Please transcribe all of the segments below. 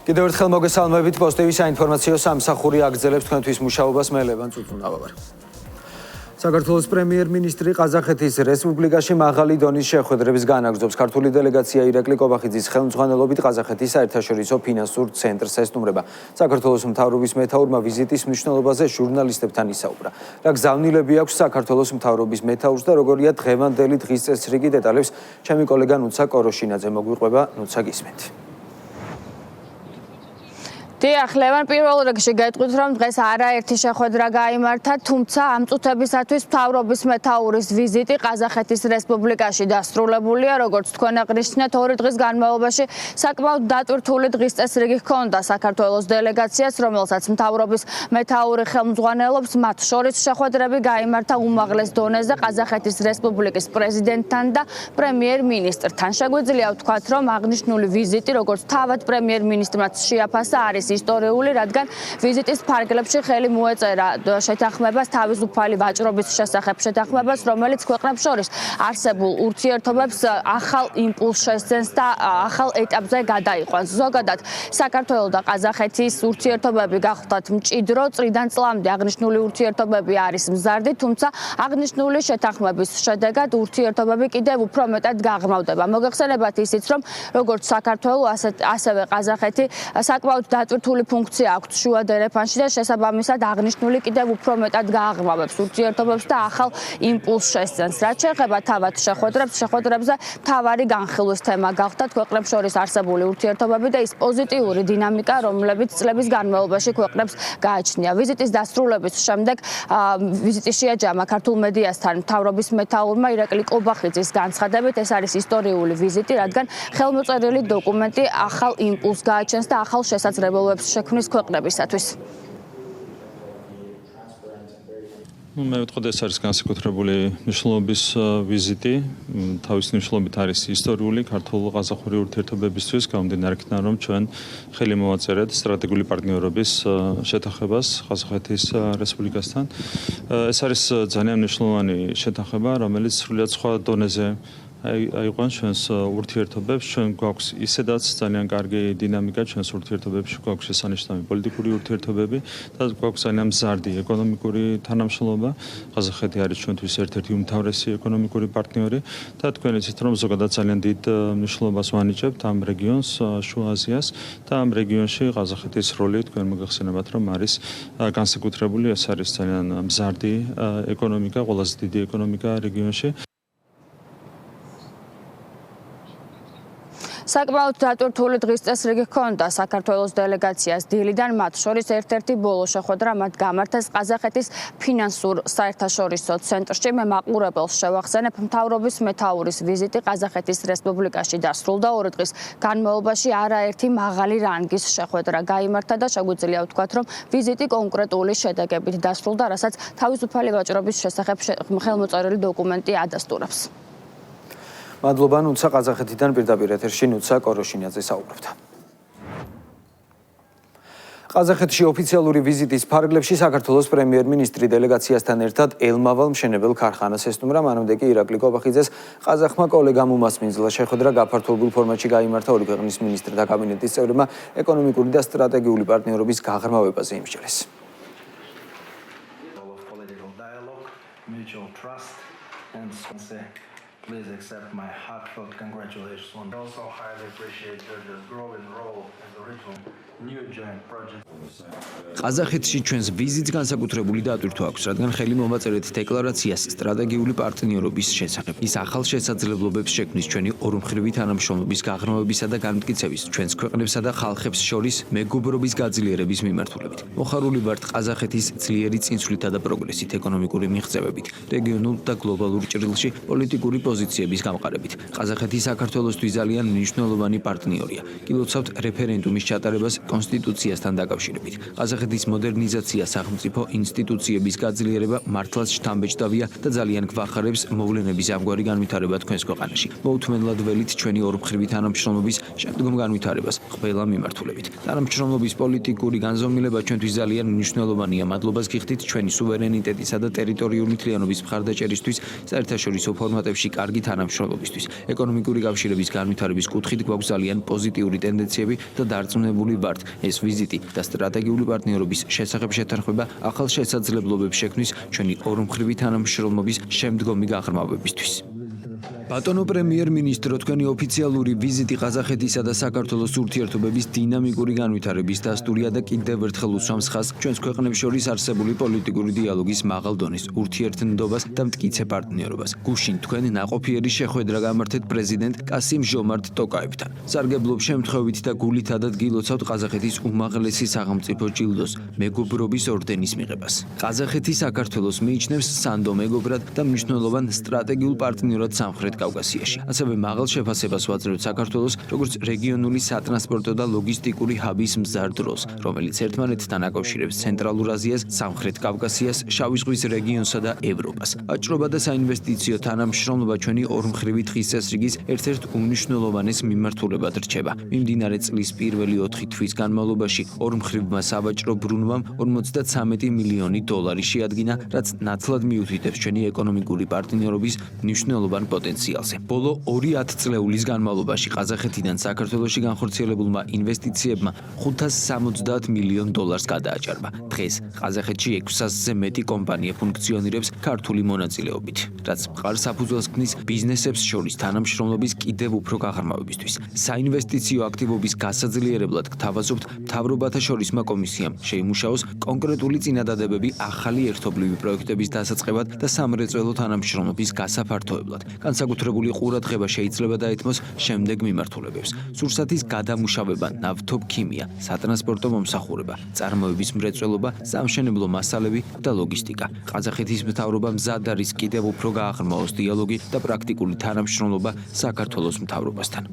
კიდევ ერთხელ მოგესალმებით პოზიტივის საინფორმაციო სამსახური აგრძელებს თქვენთვის მუშაობას მე ლევან წუწუნავა ვარ. საქართველოს პრემიერ-მინისტრი ყაზახეთის რესპუბლიკაში მაღალი დონის შეხვედრების განაგრძობს. ქართული დელეგაცია ირაკლი კობახიძის ხელმძღვანელობით ყაზახეთის საერთაშორისო ფინანსურ ცენტრს ესტუმრება. საქართველოს მთავრობის მეთაურმა ვიზიტის მნიშვნელობაზე ჟურნალისტებთან ისაუბრა. რა გზავნილები აქვს საქართველოს მთავრობის მეთაურს და როგორია დღევანდელი დღის წესრიგი დეტალებს ჩემი კოლეგა ნუცა კოროშინაძე მოგვიყვება. ნუცა გისმენთ. დიახ, ლევან, პირველ რიგში გეტყვით, რომ დღეს არაერთი შეხვედრა გაიმართა, თუმცა ამ წუთებისათვის მთავრობის მეთაურის ვიზიტი ყაზახეთის რესპუბლიკაში დასრულებულია, როგორც თქვენ აღნიშნეთ, 2 დღის განმავლობაში საკმაოდ დატვირთული დღის წესრიგი ჰქონდა საქართველოს დელეგაციას, რომელსაც მთავრობის მეთაური ხელმძღვანელობს, მათ შორის შეხვედრები გაიმართა უმაღლეს დონეზე ყაზახეთის რესპუბლიკის პრეზიდენტთან და პრემიერ-მინისტრთან. შეგვიძლია ვთქვათ, რომ აღნიშნული ვიზიტი, როგორც თავად პრემიერ-მინისტრმაც შეაფასა, არის ისტორიული, რადგან ვიზიტის ფარგლებში ხელი მოეწერა შეთანხმებას თავისუფალი ვაჭრობის შესახებ შეთანხმებას, რომელიც ქვეყნებს შორის არსებულ ურთიერთობებს ახალ იმპულსს შესძენს და ახალ ეტაპზე გადაიყვანს. ზოგადად, საქართველოს და ყაზახეთის ურთიერთობები გახლდათ მჭიდრო, წლიდან წლამდე აღნიშნული ურთიერთობები არის მზარდი, თუმცა აღნიშნული შეთანხმების შედეგად ურთიერთობები კიდევ უფრო მეტად გაღრმავდება. მოგეხსენებათ ისიც, რომ როგორც საქართველოს, ასევე ყაზახეთი საკმაოდ დატვირთული ფუნქცია აქვს შუა დერეფანში და შესაბამისად აღნიშნული კიდევ უფრო მეტად გააღრმავებს ურთიერთობებს და ახალ იმპულსს შესძენს. რაც შეეხება თავად შეხვედრებზე მთავარი განხილვის თემა გახდა ქვეყნებს შორის არსებული ურთიერთობები და ის პოზიტიური დინამიკა, რომლებიც წლების განმავლობაში ქვეყნებს გააჩნია. ვიზიტის დასრულების შემდეგ ვიზიტი შეაჯამა ქართულ მედიასთან მთავრობის მეთაურმა ირაკლი კობახიძის განცხადებით, ეს არის ისტორიული ვიზიტი, რადგან ხელმოწერილი დოკუმენტი ახალ იმპულსს გააჩენს და ახალ შესაძლებლობებს შექმნის ქვეყნებისათვის. მე ვიტყოდი, ეს არის განსაკუთრებული მნიშვნელობის ვიზიტი. თავის მნიშვნელობით არის ისტორიული ქართულ-ყაზახური ურთიერთობებისთვის, გამომდინარე იქიდან, რომ ჩვენ ხელი მოვაწერეთ სტრატეგიული პარტნიორობის შეთანხმებას ყაზახეთის რესპუბლიკასთან. ეს არის ძალიან მნიშვნელოვანი შეთანხმება, რომელიც სრულიად სხვა დონეზე აიყვანს ჩვენს ურთიერთობებს. ჩვენ გვაქვს ისედაც ძალიან კარგი დინამიკა ჩვენს ურთიერთობებში, გვაქვს შესანიშნავი პოლიტიკური ურთიერთობები და გვაქვს ძალიან მზარდი ეკონომიკური თანამშრომლობა. ყაზახეთი არის ჩვენთვის ერთ-ერთი უმთავრესი ეკონომიკური პარტნიორი და თქვენ იცით, რომ ზოგადად ძალიან დიდ მნიშვნელობას ვანიჭებთ ამ რეგიონს, შუა აზიას და ამ რეგიონში ყაზახეთის როლი თქვენ მოგეხსენებათ, რომ არის განსაკუთრებული. ეს არის ძალიან მზარდი ეკონომიკა, ყველაზე დიდი ეკონომიკა რეგიონში. საკმაოდ დატვირთული დღის წესრიგი ჰქონდა საქართველოს დელეგაციას დილიდან, მათ შორის ერთ-ერთი ბოლო შეხვედრა მათ გამართეს ყაზახეთის ფინანსურ საერთაშორისო ცენტრში. მე მაყურებელს შევახსენებ, მთავრობის მეთაურის ვიზიტი ყაზახეთის რესპუბლიკაში დასრულდა. 2 დღის განმავლობაში არაერთი მაღალი რანგის შეხვედრა გაიმართა და შეგვიძლია ვთქვათ, რომ ვიზიტი კონკრეტული შედეგებით დასრულდა, რასაც თავისუფალი ვაჭრობის შესახებ ხელმოწერილი დოკუმენტი ადასტურებს. მადლობა, ნუცა ყაზახეთიდან პირდაპირ ეთერში ნუცა კოროშინაძე საუბრობდა. ყაზახეთში ოფიციალური ვიზიტის ფარგლებში საქართველოს პრემიერ-მინისტრი დელეგაციასთან ერთად ელმავალ მშენებელ ქარხანას ესტუმრა, მანამდე კი ირაკლი კობახიძეს ყაზახმა კოლეგამ უმასპინძლა. შეხვედრა გაფართოებულ ფორმატში გაიმართა, ორი ქვეყნის მინისტრთა კაბინეტის წევრებმა ეკონომიკური და სტრატეგიული პარტნიორობის გაღრმავებაზე იმსჯელეს. Please accept my heartfelt congratulations on also highly appreciate Georgia's growing role in the regional new joint project. ყაზახეთში ჩვენს ვიზიტს განსაკუთრებული დატვირთვა აქვს, რადგან ხელი მოვაწერეთ დეკლარაციას სტრატეგიული პარტნიორობის შესახებ. ის ახალ შესაძლებლობებს შექმნის ჩვენი ორმხრივი თანამშრომლობის გაღრმავებისა და განმტკიცების, ჩვენს ქვეყნებსა და ხალხებს შორის მეგობრობის გაძლიერების მიმართულებით. მოხარული ვართ ყაზახეთის ძლიერი წინსვლითა და პროგრესით, ეკონომიკური მიღწევებით, რეგიონულ და გლობალურ ჭრილში პოლიტიკური პოზიციების გამყარებით. ყაზახეთი საქართველოსთვის ძალიან მნიშვნელოვანი პარტნიორია. გილოცავთ რეფერენდუმის ჩატარებას კონსტიტუციასთან დაკავშირებით. ყაზახეთის მოდერნიზაცია, სახელმწიფო ინსტიტუციების გაძლიერება მართლაც შთამბეჭდავია და ძალიან გვახარებს მოვლენების ამგვარი განვითარება თქვენს ქვეყანაში. მოუთმენლად ველით ჩვენი ორმხრივი თანამშრომლობის შემდგომ განვითარებას ყველა მიმართულებით. თანამშრომლობის პოლიტიკური განზომილება ჩვენთვის ძალიან მნიშვნელოვანია. მადლობას გიხდით ჩვენი სუვერენიტეტისა და ტერიტორიული მთლიანობის მხარდაჭერისთვის საერთაშორისო ფორმატებში კარგი თანამშრომლობისთვის. ეკონომიკური კავშირების განვითარების კუთხით გვაქვს ძალიან პოზიტიური ტენდენციები და დარწმუნებული ვართ, ეს ვიზიტი და სტრატეგიული პარტნიორობის შესახებ შეთანხმება ახალ შესაძლებლობებს შექმნის ჩვენი ორმხრივი თანამშრომლობის შემდგომი გაღრმავებისთვის. ბატონო პრემიერ-მინისტრო, თქვენი ოფიციალური ვიზიტი ყაზახეთისა და საქართველოს ურთიერთობების დინამიკური განვითარების დასტურია და კიდევ ერთხელ უსვამს ხაზს ჩვენს ქვეყნებს შორის არსებული პოლიტიკური დიალოგის მაღალ დონის ურთიერთნდობას და მტკიცე პარტნიორობას. გუშინ თქვენ ნაყოფიერი შეხვედრა გამართეთ პრეზიდენტ კასიმ-ჟომართ ტოკაევთან. სარგებლობ შემთხვევით და გულით ადადგილოცავთ ყაზახეთის უმაღლესი სახელმწიფო ჯილდოს მეგობრობის ორდენის მიღებას. ყაზახეთი საქართველოს მიიჩნევს სანდო მეგობრად და მნიშვნელოვან სტრატეგიულ პარტნიორად სამხრეთ კავკასიაში. ასევე მაღალ შეფასებას ვაძლევთ საქართველოს როგორც რეგიონული სატრანსპორტო და ლოგისტიკური ჰაბის მზარ დროს, რომელიც ერთმანეთთან აკავშირებს ცენტრალურ აზიას, სამხრეთ კავკასიას, შავი ზღვის რეგიონსა და ევროპას. ვაჭრობა და საინვესტიციო თანამშრომლობა ჩვენი ორმხრივი თხის წესრიგის ერთ-ერთ უმნიშვნელოვანეს მიმართულებად რჩება. მიმდინარე წლის პირველი 4 თვის განმავლობაში ორმხრივმა სავაჭრო ბრუნვამ 53 მილიონი დოლარი შეადგინა, რაც ნათლად მიუთითებს ჩვენი ეკონომიკური პარტნიორობის მნიშვნელოვან პოტენციალს. ბოლო 2 ათწლეულის განმავლობაში ყაზახეთიდან საქართველოში განხორციელებულმა ინვესტიციებმა 570 მილიონ დოლარს გადააჭარბა. დღეს ყაზახეთში 600-ზე მეტი კომპანია ფუნქციონირებს ქართული მონაწილეობით, რაც მყარ საფუძველს ქმნის ბიზნესებს შორის თანამშრომლობის კიდევ უფრო გაღრმავებისთვის. საინვესტიციო აქტივობის გასაძლიერებლად გთავაზობთ მთავრობათა შორისმა კომისიამ შეიმუშაოს კონკრეტული წინადადებები ახალი ერთობლივი პროექტების დასაწყებად და სამრეწველო თანამშრომლობის გასაფართოებლად. განსაკუთრებული ყურადღება შეიძლება დაეთმოს შემდეგ მიმართულებებს: სურსათის გადამუშავება, ნავთობქიმია, სატრანსპორტო მომსახურება, წარმოების მრეწველობა, სამშენებლო მასალები და ლოგისტიკა. ყაზახეთის მთავრობა მზად არის კიდევ უფრო გააღრმავოს დიალოგი და პრაქტიკული თანამშრომლობა საქართველოს მთავრობასთან.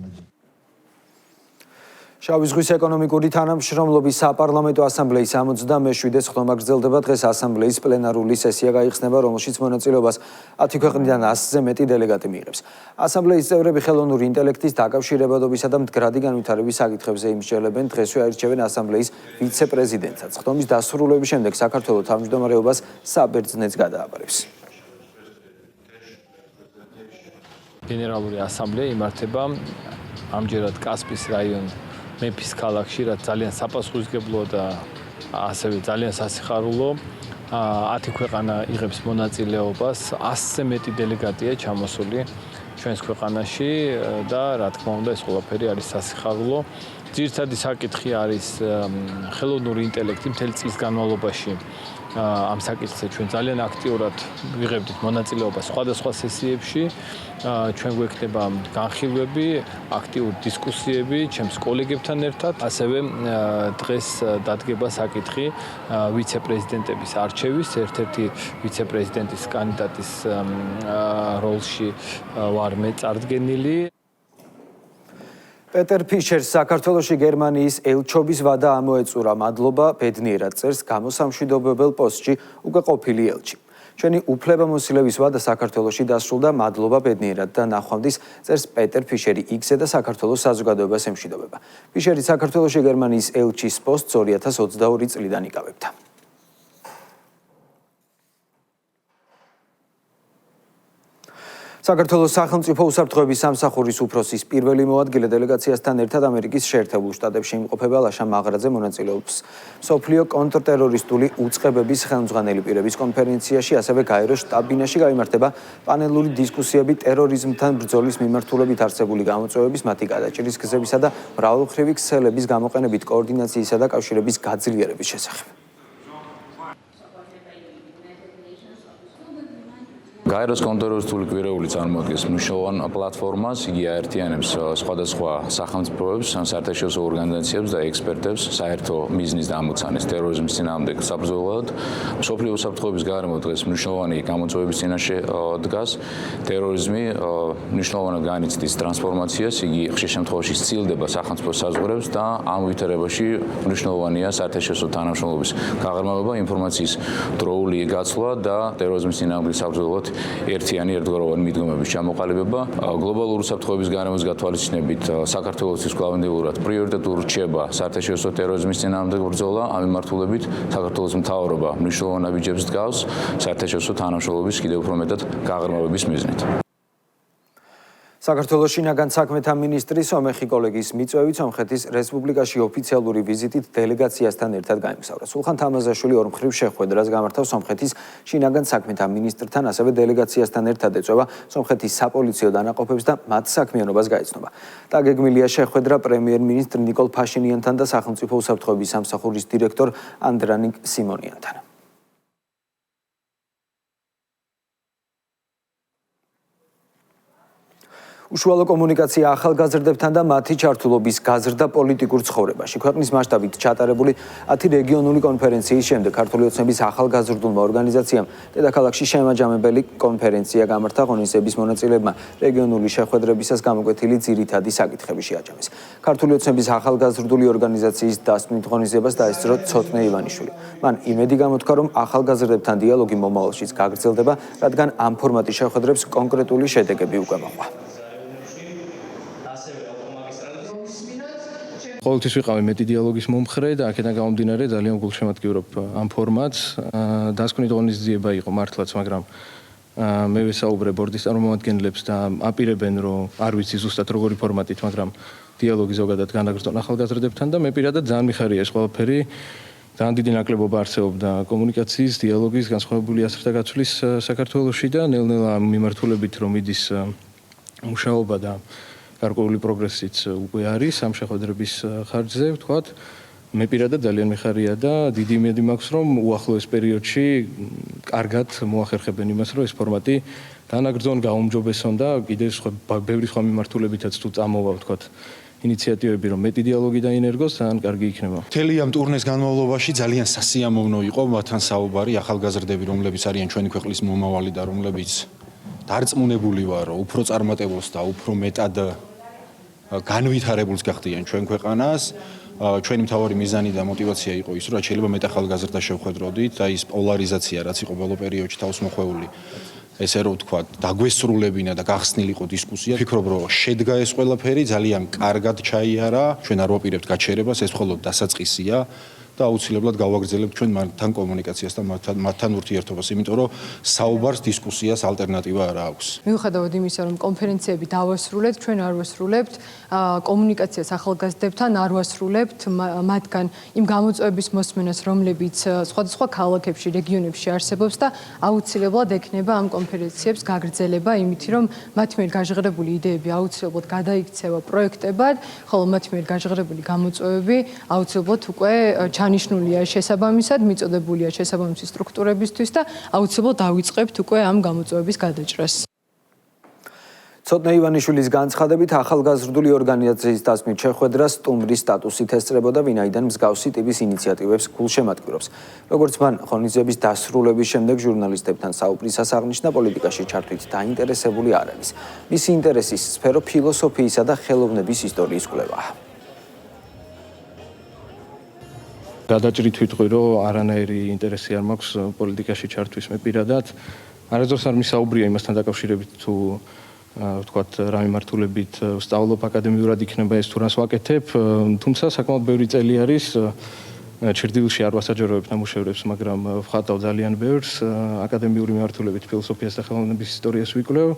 შავი ზღვის ეკონომიკური თანამშრომლობის საპარლამენტო ასამბლეის 67-ე ხდომა გრძელდება. დღეს ასამბლეის პლენარული სესია გაიხსნება, რომელშიც მონაწილეობას 10 ქვეყნიდან 100-ზე მეტი დელეგატი მიიღებს. ასამბლეის წევრები ხელოვნური ინტელექტის დაკავშირებადობისა და მდგრადი განვითარების საკითხებზე იმსჯელებენ. დღესვე აირჩევენ ასამბლეის ვიცე-პრეზიდენტსაც. ხდომის დასრულების შემდეგ საქართველოს თავმჯდომარეობას საბერძნეთს გადააბარებს. გენერალური ასამბლეა იმართება ამჯერად კასპის რაიონის მეფის ქალაქში, რაც ძალიან საპასუხისმგებლოა და ასევე ძალიან სასიხარულო. 10 ქვეყანა იღებს მონაწილეობას, 100-ზე მეტი დელეგატია ჩამოსული ჩვენს ქვეყანაში და რა თქმა უნდა ეს ყველაფერი არის სასიხარულო. ძირითადი საკითხი არის ხელოვნური ინტელექტი მთელი წლის განმავლობაში. ამ საკითხზე ჩვენ ძალიან აქტიურად ვიღებდით მონაწილეობას სხვადასხვა სესიებში. ჩვენ გვექნება განხილვები, აქტიური დისკუსიები ჩემს კოლეგებთან ერთად. ასევე დღეს დადგება საკითხი ვიცე-პრეზიდენტების არჩევის, ერთ-ერთი ვიცე-პრეზიდენტის კანდიდატის როლში ვარ მე წარდგენილი. პეტერ ფიშერს საქართველოში გერმანიის ელჩობის ვადა ამოეწურა. მადლობა, ბედნიერად წერს გამოსამშვიდობებელ პოსტში უკვე ყოფილი ელჩი. ჩვენი უფლებამოსილების ვადა საქართველოში დასრულდა, მადლობა ბედნიერად და ნახვამდის წერს პეტერ ფიშერი X-ზე და საქართველოს საზოგადოებას ემშვიდობება. ფიშერი საქართველოში გერმანიის ელჩის პოსტს 2022 წლიდან იკავებდა. საქართველოს სახელმწიფო უსაფრთხოების სამსახურის უფროსის პირველი მოადგილე დელეგაციასთან ერთად ამერიკის შეერთებულ შტატებში იმყოფება ლაშა მაღრაძე მონაწილეობს მსოფლიო კონტრტერორისტული უწყებების ხელმძღვანელი პირების კონფერენციაში, ასევე გაეროს შტაბ-ბინაში გაიმართება პანელური დისკუსიები ტერორიზმთან ბრძოლის მიმართულებით არსებული გამოწვევების, მათი გადაჭრის გზებისა და მრავალმხრივი ქსელების გამოყენებით კოორდინაციისა და კავშირების გაძლიერების შესახებ. გაეროს კონტრტერორისტული კვირეული წარმოადგენს მნიშვნელოვან პლატფორმას. იგი აერთიანებს სხვადასხვა სახელმწიფოებს, საერთაშორისო ორგანიზაციებს და ექსპერტებს საერთო მიზნის დამოცანეს ტერორიზმის წინააღმდეგ საბრძოლველად. მსოფლიო უსაფრთხოების გარემო დღეს მნიშვნელოვანი გამოწვევების წინაშე დგას. ტერორიზმი მნიშვნელოვნად განიცდის ტრანსფორმაციას, იგი ხშირ შემთხვევაში სცილდება სახელმწიფო საზღვრებს და ამ ვითარებაში მნიშვნელოვანია საერთაშორისო თანამშრომლობის გაღრმავება, ინფორმაციის დროული გაცვლა და ტერორიზმის წინააღმდეგ საბრძოლველად ერთიანი ერთგვაროვანი მიდგომების ჩამოყალიბება. გლობალური უსაფრთხოების გარემოს გათვალისწინებით საქართველოსთვის კვლავინდებურად პრიორიტეტულ რჩება საერთაშორისო ტერორიზმის წინააღმდეგ ბრძოლა. ამ მიმართულებით საქართველოს მთავრობა მნიშვნელოვან ნაბიჯებს დგავს საერთაშორისო თანამშრომლობის კიდევ უფრო მეტად გაღრმავების მიზნით. საქართველოს შინაგან საქმეთა მინისტრი სომეხი კოლეგის მიწვევით სომხეთის რესპუბლიკაში ოფიციალური ვიზიტით დელეგაციასთან ერთად გაიმგზავრა. სულხან თამაზაშვილი ორმხრივ შეხვედრას გამართავს სომხეთის შინაგან საქმეთა მინისტრთან, ასევე დელეგაციასთან ერთად ეწევა სომხეთის საპოლიციო დანაყოფებს და მათ საქმიანობას გაეცნობა. დაგეგმილია შეხვედრა პრემიერ-მინისტრ ნიკოლ ფაშინიანთან და სახელმწიფო უსაფრთხოების სამსახურის დირექტორ ანდრანიკ სიმონიანთან. უშუალო კომუნიკაცია ახალგაზრდებთან და მათი ჩართულობის გაზრდა პოლიტიკურ ცხოვრებაში. ქვეყნის მასშტაბით ჩატარებული 10 რეგიონული კონფერენციის შემდეგ ქართული ოცნების ახალგაზრდულმა ორგანიზაციამ დედაქალაქში შემაჯამებელი კონფერენცია გამართა, ღონისძიების მონაწილეებმა რეგიონული შეხვედრებისას გამოკვეთილი ძირითადი საკითხები შეაჯამეს. ქართული ოცნების ახალგაზრდული ორგანიზაციის დასწვნით ღონისძიებას დაესწრო ცოტნე ივანიშვილი. მან იმედი გამოთქვა, რომ ახალგაზრდებთან დიალოგი მომავალშიც გაგრძელდება, რადგან ამ ფორმატის შეხვედრებს კონკრეტული შედეგები უკვე მოყვა. ყოველთვის ვიყავი მეტი დიალოგის მომხრე და აქედან გამომდინარე ძალიან გულშემატკივრობ ამ ფორმატს. დასკვნით ღონისძიება იყო მართლაც, მაგრამ მე ვესაუბრე ბორდის წარმომადგენლებს და აპირებენ, რომ არ ვიცი ზუსტად როგორი ფორმატით, მაგრამ დიალოგი ზოგადად განაგრძონ ახალგაზრდებთან და მე პირადად ძალიან მიხარია ეს ყველაფერი. ძალიან დიდი ნაკლებობა არსებობდა კომუნიკაციის, დიალოგის, განსხვავებული აზრთა გაცვლის საქართველოში და ნელ-ნელა მიმართულებით რომ მიდის მუშაობა და გარკვეული პროგრესიც უკვე არის ამ შეხვედრების ხარჯზე, ვთქვათ. მე პირადად ძალიან მიხარია და დიდი იმედი მაქვს, რომ უახლოეს პერიოდში კარგად მოახერხებენ იმას, რომ ეს ფორმატი განაგრძონ, გაუმჯობესონ და კიდევ ბევრი სხვა მიმართულებითაც თუ წამოვა, ვთქვათ, ინიციატივები, რომ მეტი დიალოგი დაინერგოს, ძალიან კარგი იქნება. მთელი ამ ტურნეს განმავლობაში ძალიან სასიამოვნო იყო მათთან საუბარი, ახალგაზრდები, რომლებიც არიან ჩვენი ქვეყნის მომავალი და რომლებიც დარწმუნებული ვარ, რომ უფრო წარმატებულს და უფრო მეტად განვითარებულს გახდიან ჩვენ ქვეყანას. ჩვენი მთავარი მიზანი და мотиваცია იყო ის, რომ შეიძლება მეტ ახალგაზრდა შევხვედროდით და ის პოლარიზაცია, რაც იყო ბოლო პერიოდში თავს მოხვეული, ესე რომ ვთქვა, დაგვესრულებინა და გახსნილიყო დისკუსია. ვფიქრობ, რომ შედგა ეს ყველაფერი, ძალიან კარგად ჩაიარა. ჩვენ არ ვაპირებთ გაჩერებას, ეს მხოლოდ დასაწყისია. და აუცილებლად გავაგრძელებთ ჩვენ მათთან კომუნიკაციას და მათთან ურთიერთობას, იმიტომ რომ საუბარს, დისკუსიას ალტერნატივა არ აქვს. მიუხედავად იმისა, რომ კონფერენციები დავასრულებთ, ჩვენ არ ვასრულებთ კომუნიკაციას ახალგაზრდებთან, არ ვასრულებთ მათგან იმ გამოწვევების მოსმენას, რომლებიც სხვადასხვა ქალაქებში, რეგიონებში არსებობს და აუცილებლად ექნება ამ კონფერენციებს გაგრძელება, იმით რომ მათ მიერ გაჟღერებული იდეები აუცილებლად გადაიქცევა პროექტებად, ხოლო მათ მიერ გაჟღერებული გამოწვევები აუცილებლად უკვე ნიშნულია შესაბამისად, მიწოდებულია შესაბამისი სტრუქტურებისთვის და აუცილებლად დავიწყებთ უკვე ამ გამოწვევების გადაჭრას. ცოტნე ივანიშვილის განცხადებით, ახალგაზრდული ორგანიზაციის დასმით შეხვედრა სტუმრის სტატუსით ესწრებოდა, ვინაიდან მსგავსი ტიპის ინიციატივებს გულშემატკივრობს. როგორც მან ღონისძიების დასრულების შემდეგ ჟურნალისტებთან საუბრისას აღნიშნა, პოლიტიკაში ჩართვით დაინტერესებული არ არის. მისი ინტერესის სფერო ფილოსოფიისა და ხელოვნების ისტორიის კვლევაა. გადაჭრით ვიტყვი, რომ არანაირი ინტერესი არ მაქვს პოლიტიკაში ჩართვის მე პირადად. არასდროს არ მისაუბრია იმასთან დაკავშირებით თუ ვთქვათ რა მიმართულებით ვსწავლობ აკადემიურად იქნება ეს თუ რას ვაკეთებ, თუმცა საკმაოდ ბევრი წელი არის ჩრდილში არ ვასაჯაროებ ნამუშევრებს, მაგრამ ვხატავ ძალიან ბევრს აკადემიური მიმართულებით ფილოსოფიას და ხელოვნების ისტორიას ვიკვლევ.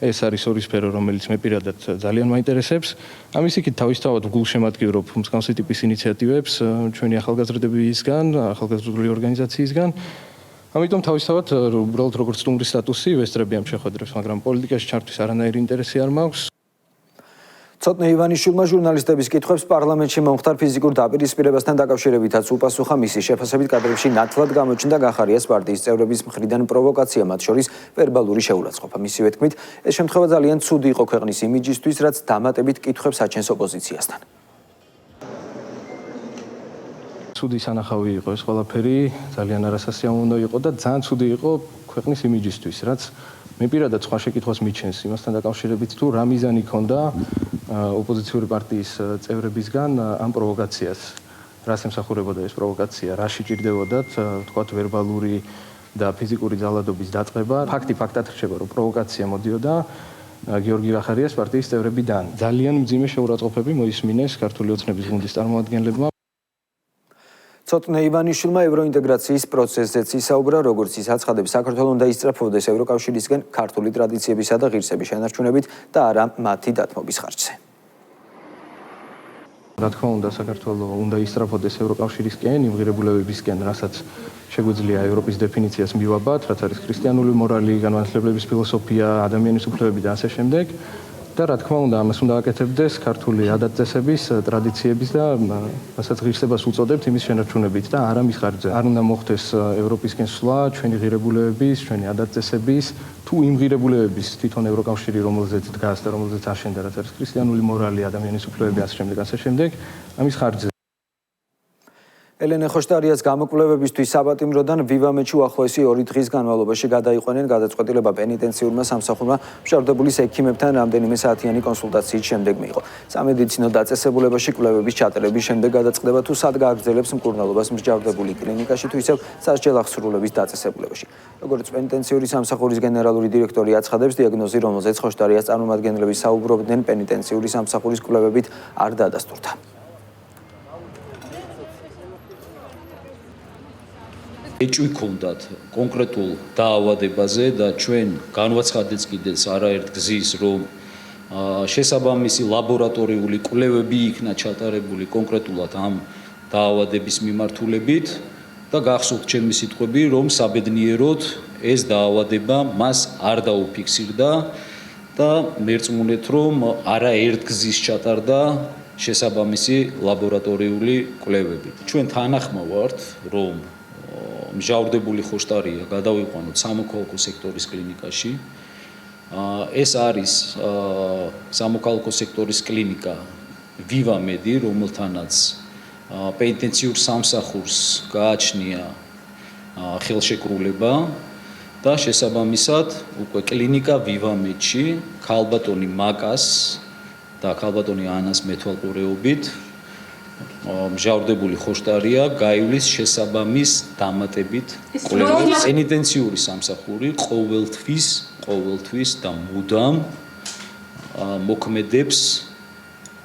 ეს არის ორი სფერო, რომელიც მე პირადად ძალიან მაინტერესებს. ამის იქით თავისთავად გულშემატკივრობ მსგავსი ტიპის ინიციატივებს ჩვენი ახალგაზრდებისგან, ახალგაზრდული ორგანიზაციისგან. ამიტომ თავისთავად უბრალოდ როგორც სტუმრის სტატუსი ვესწრები ამ შეხვედრებს, მაგრამ პოლიტიკაში ჩართვის არანაირი ინტერესი არ მაქვს. ცოტნე ივანიშვილმა ჟურნალისტების კითხვებს პარლამენტში მომხდარ ფიზიკურ დაპირისპირებასთან დაკავშირებითაც უპასუხა. მისი შეფასებით კადრებში ნათლად გამოჩნდა გახარიას პარტიის წევრების მხრიდან პროვოკაცია, მათ შორის ვერბალური შეურაცხყოფა. მისივე თქმით, ეს შემთხვევა ძალიან ცუდი იყო ქვეყნის იმიჯისთვის, რაც დამატებით კითხვებს აჩენს ოპოზიციასთან. ცუდი სანახავი იყო ეს ყველაფერი, ძალიან არასასიამოვნო იყო და ძალიან ცუდი იყო ქვეყნის იმიჯისთვის, რაც მე პირადად სხვა შეკითხვას მიჩენს იმასთან დაკავშირებით, თუ რა მიზანი ჰქონდა ოპოზიციური პარტიის წევრებისგან ამ პროვოკაციას. რას ემსახურებოდა ეს პროვოკაცია, რა შეჭირდებოდათ, ვთქვათ, ვერბალური და ფიზიკური ძალადობის დაწყება. ფაქტი ფაქტად რჩება, რომ პროვოკაცია მოდიოდა გიორგი ვახარიას პარტიის წევრებიდან. ძალიან მძიმე შეურაცხყოფები მოისმინეს ქართული ოცნების გუნდის წარმომადგენლებმა. ცოტნე ივანიშვილმა ევროინტეგრაციის პროცესზეც ისაუბრა, როგორც ის აცხადებს, საქართველოს უნდა ისწრაფოდეს ევროკავშირისგან ქართული ტრადიციებისა და ღირსების შენარჩუნებით და არა მათი დათმობის ხარჯზე. რა თქმა უნდა, საქართველოს უნდა ისწრაფოდეს ევროკავშირისკენ, იმ ღირებულებებისკენ, რასაც შეგვიძლია ევროპის დეფინიციას მივაბათ, რაც არის ქრისტიანული მორალი, განმანათლებლების ფილოსოფია, ადამიანის უფლებები და ასე შემდეგ. და რა თქმა უნდა, ამას უნდა აკეთებდეს ქართული ადათ-წესების, ტრადიციების და რასაც ღირსებას უწოდებთ, იმის შენარჩუნებით და არა მის ხარჯზე. არ უნდა მოხდეს ევროპისკენ სვლა ჩვენი ღირებულებების, ჩვენი ადათ-წესების, თუ იმ ღირებულებების თვითონ ევროკავშირი, რომელზეც დგას და რომელზეც აშენდა, რაც არის ქრისტიანული მორალი, ადამიანის უფლებები, ასე შემდეგ, ამის ხარჯზე. ელენე ხოშტარიას გამოკვლევებისთვის საპატიმროდან ვივამეთში უახლოესი 2 დღის განმავლობაში გადაიყვნენ გადაწყვეტილება პენიტენციურმა სამსახურმა მშავდებულის ექიმებთან რამდენიმე საათიანი კონსულტაციის შემდეგ მიიღო. სამედიცინო დაწესებულებაში კვლევების ჩატარების შემდეგ გადაწყდება თუ სად გააგრძელებს მკურნალობას მსჯავრდებული კლინიკაში თუ ისევ სასჯელ აღსრულების დაწესებულებაში. როგორც პენიტენციური სამსახურის გენერალური დირექტორი აცხადებს, დიაგნოზი, რომელზეც ხოშტარიას წარმომადგენლები საუბრობდნენ, პენიტენციური სამსახურის კვლევებით არ დადასტურდა. ეჭვი ქონდათ კონკრეტულ დაავადებაზე და ჩვენ განვაცხადეთ კიდეც არაერთ გზის, რომ შესაბამისი ლაბორატორიული კვლევები იქნა ჩატარებული კონკრეტულად ამ დაავადების მიმართულებით და გახსოვთ ჩემი სიტყვები, რომ საბედნიეროდ ეს დაავადება მას არ დაუფიქსირდა და მერწმუნეთ, რომ არაერთ გზის ჩატარდა შესაბამისი ლაბორატორიული კვლევები. ჩვენ თანახმა ვართ, რომ მსჯავრდებული ხოშტარია გადავიყვანოთ სამოქალაქო სექტორის კლინიკაში. ეს არის სამოქალაქო სექტორის კლინიკა ვივამედი, რომელთანაც პენიტენციურ სამსახურს გააჩნია ხელშეკრულება და შესაბამისად უკვე კლინიკა ვივამედში ქალბატონი მაკას და ქალბატონი ანას მეთვალყურეობით მსჯავრდებული ხოშტარია გაივლის შესაბამის დამატებით კვლევებს. პენიტენციური სამსახური ყოველთვის და მუდამ მოქმედებს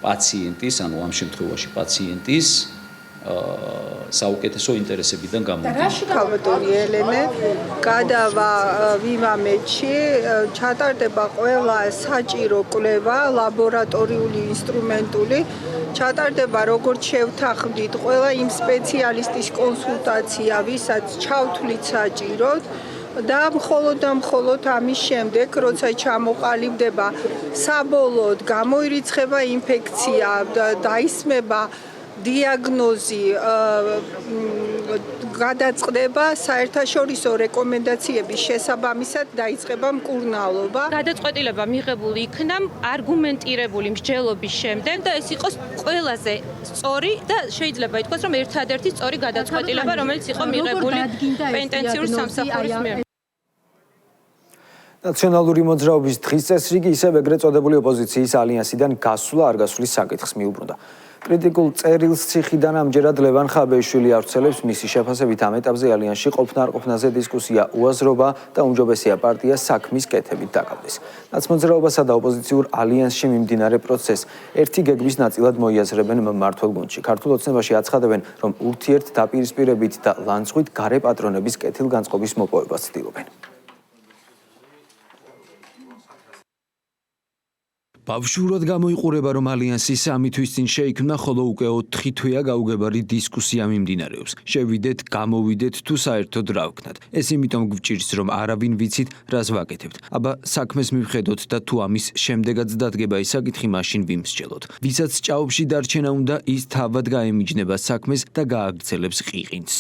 პაციენტის, ანუ ამ შემთხვევაში პაციენტის საუკეთესო ინტერესებიდან გამომდინარე. ქალბატონი ელენე გადავა ვივამედში, ჩატარდება ყველა საჭირო კვლევა, ლაბორატორიული, ინსტრუმენტული, ჩატარდება როგორც შევთანხმდით ყველა იმ სპეციალისტის კონსულტაცია, ვისაც ჩავთვლით საჭიროდ და მხოლოდ ამის შემდეგ, როცა ჩამოყალიბდება საბოლოოდ გამოირიცხება ინფექცია, დაისმება დიაგნოზი, გადაწყდება საერთაშორისო რეკომენდაციების შესაბამისად დაიწყება მკურნალობა. გადაწყვეტილება მიღებული იქნა არგუმენტირებული მსჯელობის შემდეგ და ეს იყოს ყველაზე სწორი და შეიძლება ითქვას, რომ ერთადერთი სწორი გადაწყვეტილება, რომელიც იყო მიღებული პენიტენციური სამსახურის მიერ. ნაციონალური მოძრაობის დღის წესრიგი ისევ ეგრეთ წოდებული ოპოზიციის ალიანსიდან გასვლა არ გასვლის საკითხს მიუბრუნდა. კრიტიკულ წერილს ციხიდან ამჯერად ლევან ხაბეიშვილი ავრცელებს, მისი შეფასებით ამ ეტაპზე ალიანსში ყოფნა-არ-ყოფნაზე დისკუსია უაზრობა და უმჯობესია პარტია საქმის კეთებით დაკავდეს. ნაცმოძრაობასა და ოპოზიციურ ალიანსში მიმდინარე პროცესს ერთი გეგმის ნაწილად მოიაზრებენ მმართველ გუნდში. ქართულ ოცნებაში აცხადებენ, რომ ურთიერთ დაპირისპირებით და ლანძღვით გარე პატრონების კეთილგანწყობის მოპოვებას ცდილობენ. ბავშვურად გამოიყურება, რომ ალიანსი 3 თვის წინ შეიქმნა, ხოლო უკვე 4 თვეა გაუგებარი დისკუსია მიმდინარეობს. შევიდეთ, გამოვიდეთ თუ საერთოდ რა ვქნათ. ეს იმიტომ გვჭირს, რომ არავინ ვიცით, რას ვაკეთებთ. აბა საქმეს მივხედოთ და თუ ამის შემდეგაც დადგება ის საკითხი, მაშინ ვიმსჯელოთ. ვისაც ჭაობში დარჩენა უნდა, ის თავად გაემიჯნება საქმეს და გააგრძელებს ყიყინს.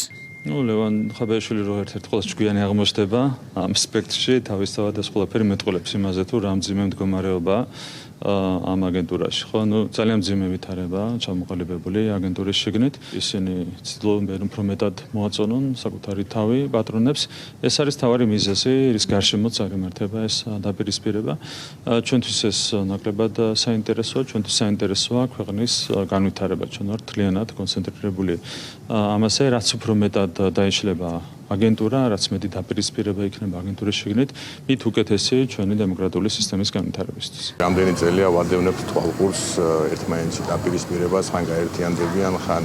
ლევან ხაბეიშვილი რო ერთ-ერთი ყველაზე ჭკვიანი აღმოჩნდება ამ სპექტრში, თავისთავად ეს ყველაფერი მეტყველებს იმაზე, თუ რა მძიმე მდგომარეობა ამ აგენტურაში, ხო? ძალიან მძიმე ვითარება ჩამოყალიბებული აგენტურის შიგნით. ისინი ცდილობენ უფრო მეტად მოაწონონ საკუთარი თავი პატრონებს. ეს არის თავარი მიზეზი, რის გარშემოც აღემართება ეს დაპირისპირება. ჩვენთვის ეს ნაკლებად საინტერესოა, ჩვენთვის საინტერესოა ქვეყნის განვითარება. ჩვენ ვართ თლიანად კონცენტრირებული ამაზე, რაც უფრო მეტად დაიშლება აგენტურა, რაც მეტი დაპირისპირება იქნება აგენტურის შიგნით, მით უკეთესი ჩვენი დემოკრატიული სისტემის განვითარებისთვის. რამდენი წელია ვადევნებთ თვალყურს ერთმანეთში დაპირისპირებას, ხან გაერთიანდებიან, ხან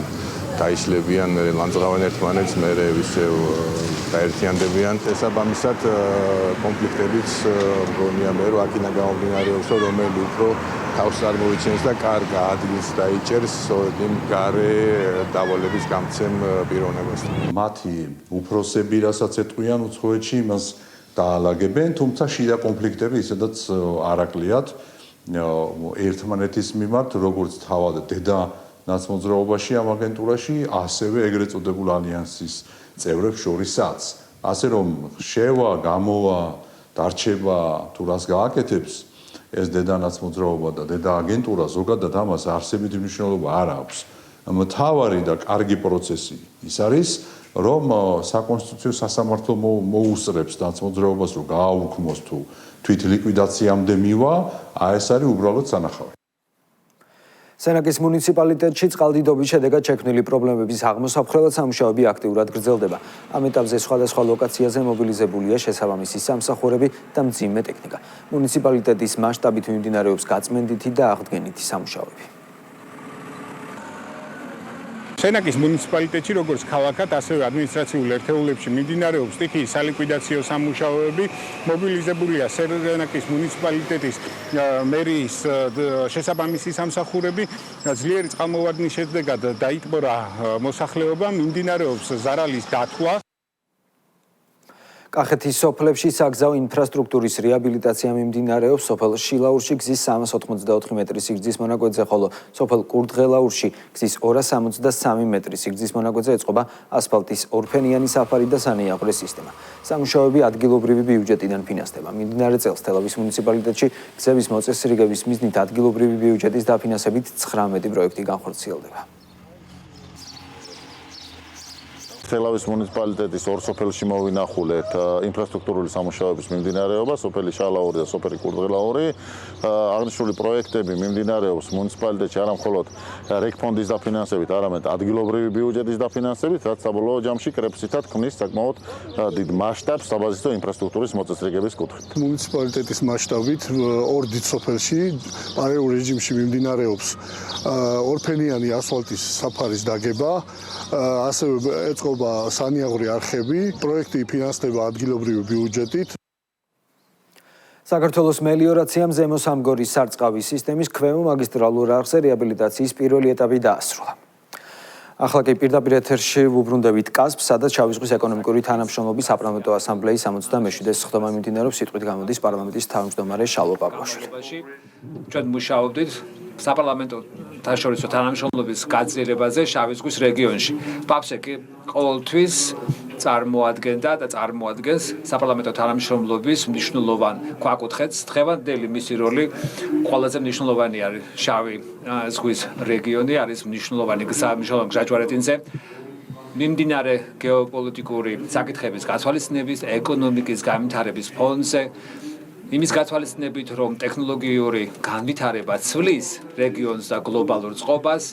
დაიშლებიან, ლანძღავენ ერთმანეთს, მერე ისევ დაერთიანდებიან. ესაბამისად კონფლიქტებიც მგონია მე რომ აქინა გამომდინარეობს, რომელი უფრო თავს წარმოიჩენს და კარგ ადგილს დაიჭერს იმ გარე დავალების გამცემ პიროვნებასთან. მათი უფროსები, რასაც ეტყვიან უცხოეთში, იმას დაალაგებენ, თუმცა შიდა კონფლიქტები ისედაც არაკლიათ ერთმანეთის მიმართ, როგორც თავად დედა ნაცმოძრაობაში ამ აგენტურაში, ასევე ეგრეთ წოდებულ ალიანსის წევრებს შორისაც. ასე რომ შევა, გამოვა, დარჩება თუ რას გააკეთებს ეს დედა ნაცმოძრაობა და დედა აგენტურა ზოგადად ამას არსებითი მნიშვნელობა არ აქვს. მთავარი და კარგი პროცესი ის არის, რომ საკონსტიტუციო სასამართლო მოუსწრებს ნაცმოძრაობას, რომ გააუქმოს თუ თვით ლიკვიდაციამდე მივა, ეს არის უბრალოდ სანახავი. სენაკის მუნიციპალიტეტში წყალდიდობის შედეგად შექმნილი პრობლემების აღმოსაფხრელად სამუშაოები აქტიურად გრძელდება. ამ ეტაპზე სხვადასხვა ლოკაციაზე მობილიზებულია შესაბამისი სამსახურები და მძიმე ტექნიკა. მუნიციპალიტეტის მასშტაბით მიმდინარეობს გაწმენდითი და აღდგენითი სამუშაოები. სენაკის მუნიციპალიტეტში როგორც ქალაქად, ასევე ადმინისტრაციულ ერთეულებში მიმდინარეობს სტიქიის სალიკვიდაციო სამუშაოები. მობილიზებულია სენაკის მუნიციპალიტეტის მერიის შესაბამისი სამსახურები. ძლიერი წყალმოვარდნის შედეგად დაიტბორა მოსახლეობა, მიმდინარეობს ზარალის დათვლა. კახეთის სოფლებში საგზაო ინფრასტრუქტურის რეაბილიტაცია მიმდინარეობს. სოფელ შილაურში გზის 384 მეტრის სიგრძის მონაკვეთზე, ხოლო სოფელ კურდღელაურში გზის 263 მეტრის სიგრძის მონაკვეთზე ეწყობა ასფალტის ორფენიანი საფარი და სანიაღვრე სისტემა. სამუშაოები ადგილობრივი ბიუჯეტიდან ფინანსდება. მიმდინარე წელს თელავის მუნიციპალიტეტში გზების მოწესრიგების მიზნით ადგილობრივი ბიუჯეტის დაფინანსებით 19 პროექტი განხორციელდება. თელავის მუნიციპალიტეტის ორ სოფელში მოვინახულეთ ინფრასტრუქტურული სამუშაოების მიმდინარეობა, სოფელი შალაური და სოფელი კურდღელაური. აღნიშნული პროექტები მიმდინარეობს მუნიციპალიტეტში არა მხოლოდ რეგფონდის დაფინანსებით, არამედ ადგილობრივი ბიუჯეტის დაფინანსებით, რაც საბოლოო ჯამში კრებსითად ქმნის საკმაოდ დიდ მასშტაბს საბაზისო ინფრასტრუქტურის მოწესრიგების კუთხით. მუნიციპალიტეტის მასშტაბით ორ დიდ სოფელში პარალელურ რეჟიმში მიმდინარეობს ორფენიანი ასფალტის საფარის დაგება, ასევე ეწყობა სანიაღვრე არხები, პროექტი ფინანსდება ადგილობრივი ბიუჯეტით. საქართველოს მელიორაციამ ზემო სამგორის სარწყავი სისტემის ქვემო მაგისტრალურ არხზე რეაბილიტაციის პირველი ეტაპი დაასრულა. ახლა კი პირდაპირ ეთერში ვუბრუნდებით კასპს, სადაც შავი ზღვის ეკონომიკური თანამშრომლობის საპარლამენტო ასამბლეის 67-ე სხდომა მიმდინარეობს. სიტყვით გამოდის პარლამენტის თავმჯდომარე შალვა პავლაშვილი. ჩვენ მუშაობდით საპარლამენტო თანამშრომლობის თანამშრომლობის გაძლიერებაზე შავი ზღვის რეგიონში. პაფსეკი ყოველთვის წარმოადგენდა და წარმოადგენს საპარლამენტო თანამშრომლობის მნიშვნელოვან ქვაკუთხედს. დღევანდელი მისი როლი ყველაზე მნიშვნელოვანი არის. შავი ზღვის რეგიონი არის მნიშვნელოვანი გზაჯვარედინზე. მიმდინარე გეოპოლიტიკური საკითხების გათვალისწინების, ეკონომიკის განვითარების ფონზე, იმის გათვალისწინებით, რომ ტექნოლოგიური განვითარება ცვლის რეგიონს და გლობალურ წყობას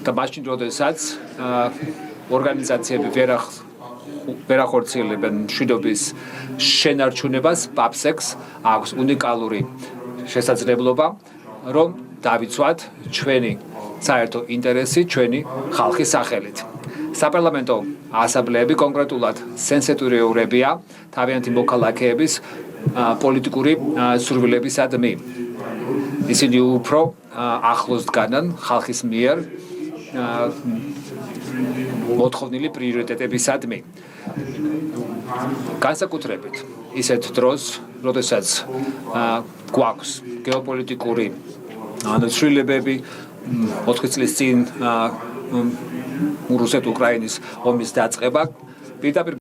და მაშინ როდესაც ორგანიზაციები ვერ ახორციელებენ მშვიდობის შენარჩუნებას, პაფსეკს აქვს უნიკალური შესაძლებლობა, რომ დავიცვათ ჩვენი საერთო ინტერესი ჩვენი ხალხის სახელით. საპარლამენტო ასამბლეები კონკრეტულად სენსიტიურებია თავიანთი მოქალაქეების პოლიტიკური სურვილებისადმი. ისინი უფრო ახლოს დგანან ხალხის მიერ მოთხოვნილი პრიორიტეტებისადმი. განსაკუთრებით ისეთ დროს, როდესაც გვაქვს გეოპოლიტიკური ცვლილებები, 4 წლის წინ რუსეთ-უკრაინის ომის დაწყება, პირდაპირ